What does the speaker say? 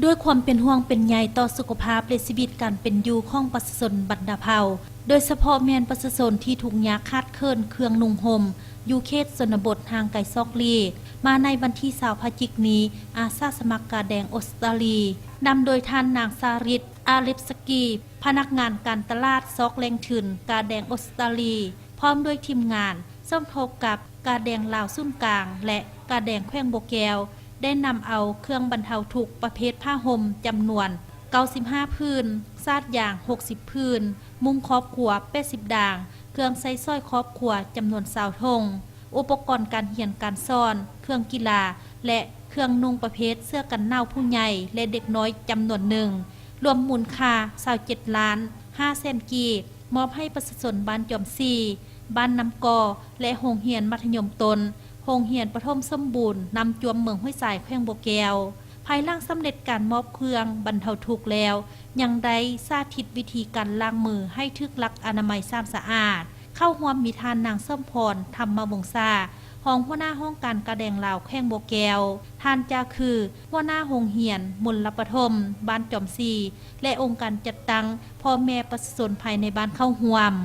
ด้วยความเป็นห่วงเป็นใยต่อสุขภาพและชีวิตการเป็นอยู่ของประชาชนบรรดาเผ่าโดยเฉพาะแม่นประชาชนที่ถูกยาคาดเคลื่อนเครื่องนุ่งห่มอยู่เขตชนบทห่างไกลซอกลีมาในวันที่20 พฤศจิกายนนี้อาสาสมัครกาแดงออสเตรเลียนำโดยท่านนางซาริตอาเลฟสกีพนักงานการตลาดซอกแรงถึนกาแดงออสเตรเลียพร้อมด้วยทีมงานสมทบกับกาแดงลาวซุ่นกลางและกาแดงแขวงโบแกวได้นำเอาเครื่องบรรเทาทุกข์ประเภทผ้าห่มจำนวน95พื้นซาดยาง60พื้นมุ้งครอบครัว80ด่างเครื่องใช้สร้อยครอบครัวจำนวน20ธงอุปกรณ์การเรียนการสอนเครื่องกีฬาและเครื่องนุ่งประเภทเสื้อกันหนาวผู้ใหญ่และเด็กน้อยจำนวนหนึ่งรวมมูลค่า27ล้าน5แสนกีบมอบให้ประชาชนบ้านจอมซีบ้านน้ำกอและโรงเรียนมัธยมต้นโรงเรียนประถมสมบูรณ์นำจวมเมืองห้วยสายแขวงโบแกวภายหลังสำเร็จการมอบเครื่องบรรเทาทุกข์แล้วยังได้สาธิตวิธีการล้างมือให้ถึกหลักอนามัยสะอาดเข้าร่วมมีทานนางส้มพรธรรมวงศาห้องหัวหน้าห้องการกระแดงลาวแข้งโบแกวท่านจะคือหัวหน้าโรงเรียนมลปฐมบ้านจอมซีและองค์การจัดตั้งพ่อแม่ประชาชนภายในบ้านเข้าร่วม